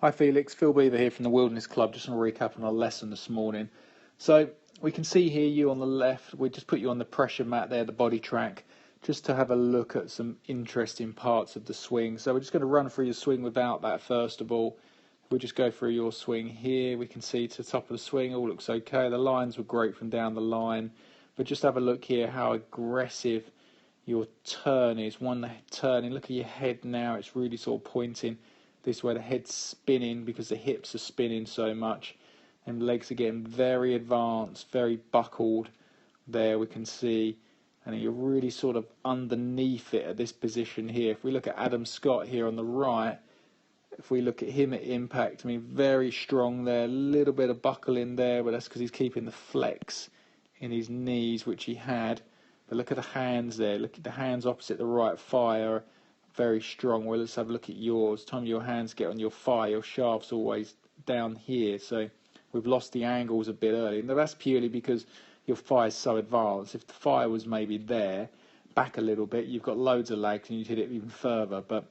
Hi Felix, Phil Beever here from the Wilderness Club. Just want to recap on our lesson this morning. So we can see here you on the left, we just put you on the pressure mat there, the body track, just to have a look at some interesting parts of the swing. So we're just going to run through your swing without that first of all. We'll just go through your swing here. We can see to the top of the swing, all looks okay. The lines were great from down the line. But just have a look here how aggressive your turn is. One turning, look at your head now, it's really sort of pointing this way, the head's spinning because the hips are spinning so much, and legs are getting very advanced, very buckled there we can see, and you're really sort of underneath it at this position here. If we look at Adam Scott here on the right, if we look at him at impact, I mean very strong there, a little bit of buckling there, but that's because he's keeping the flex in his knees, which he had. But look at the hands there, look at the hands opposite the right thigh, very strong. Well, let's have a look at yours. Time your hands get on your thigh, your shaft's always down here, so we've lost the angles a bit early, and that's purely because your thigh is so advanced. If the thigh was maybe there, back a little bit, you've got loads of lag and you'd hit it even further, but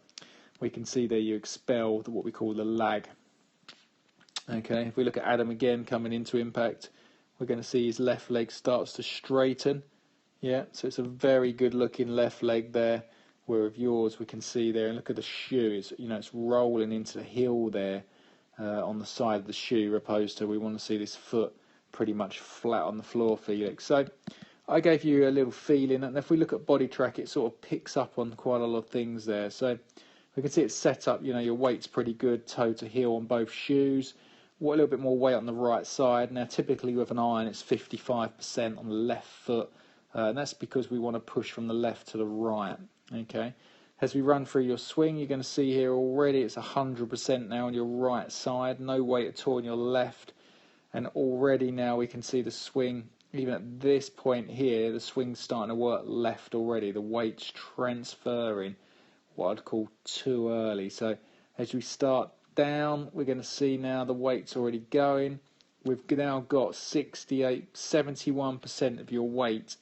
we can see there you expel what we call the lag. Okay, if we look at Adam again coming into impact, we're going to see his left leg starts to straighten. Yeah, so it's a very good looking left leg there. Where of yours we can see there, and look at the shoe, it's rolling into the heel there on the side of the shoe, opposed to we want to see this foot pretty much flat on the floor, Felix. So I gave you a little feeling, and if we look at body track, it sort of picks up on quite a lot of things there. So we can see it's set up, your weight's pretty good, toe to heel on both shoes. A little bit more weight on the right side. Now typically with an iron it's 55% on the left foot, and that's because we want to push from the left to the right. Okay, as we run through your swing, you're going to see here already it's 100% now on your right side, no weight at all on your left, and already now we can see the swing, even at this point here, the swing's starting to work left already, the weight's transferring, what I'd call too early. So as we start down, we're going to see now the weight's already going. We've now got 68, 71% of your weight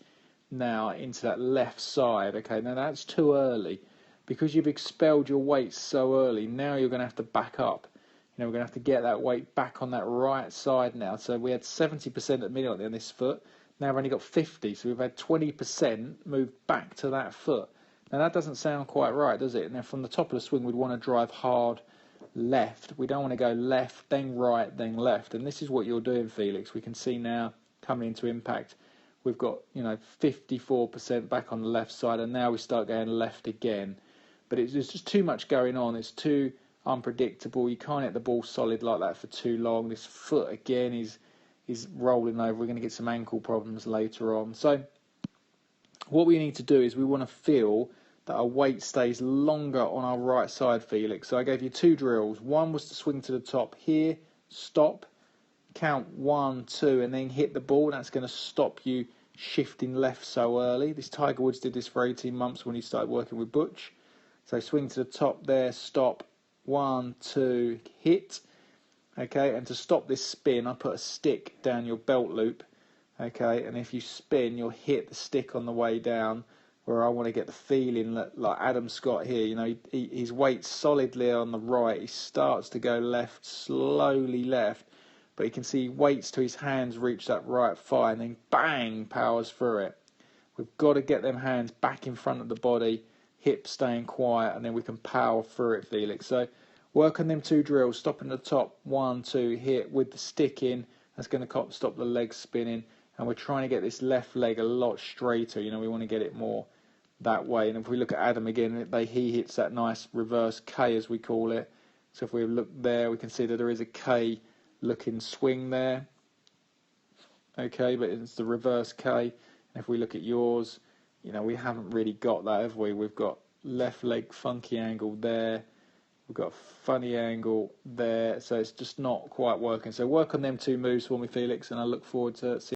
now into that left side. Okay, now that's too early because you've expelled your weight so early. Now you're going to have to back up. We're going to have to get that weight back on that right side now. So we had 70% at the minute on this foot. Now we've only got 50, so we've had 20% move back to that foot. Now that doesn't sound quite right, does it? Now from the top of the swing we'd want to drive hard left. We don't want to go left, then right, then left. And this is what you're doing, Felix. We can see now coming into impact, we've got 54% back on the left side, and now we start going left again. But there's just too much going on. It's too unpredictable. You can't hit the ball solid like that for too long. This foot again is rolling over. We're going to get some ankle problems later on. So what we need to do is we want to feel that our weight stays longer on our right side, Felix. So I gave you two drills. One was to swing to the top here, stop, count 1, 2, and then hit the ball. That's going to stop you shifting left so early. This Tiger Woods did this for 18 months when he started working with Butch. So swing to the top there, stop, 1, 2, hit. Okay, and to stop this spin, I put a stick down your belt loop. Okay, and if you spin, you'll hit the stick on the way down, where I want to get the feeling that, like Adam Scott here, his weight's solidly on the right. He starts to go left, slowly left. But you can see he waits till his hands reach that right thigh and then bang, powers through it. We've got to get them hands back in front of the body, hips staying quiet, and then we can power through it, Felix. So work on them two drills, stopping at the top, 1, 2, hit with the stick in. That's going to stop the legs spinning. And we're trying to get this left leg a lot straighter. We want to get it more that way. And if we look at Adam again, he hits that nice reverse K, as we call it. So if we look there, we can see that there is a K looking swing there. Okay, but it's the reverse K. And if we look at yours, we haven't really got that, have we? We've got left leg funky angle there. We've got a funny angle there. So it's just not quite working. So work on them two moves for me, Felix, and I look forward to seeing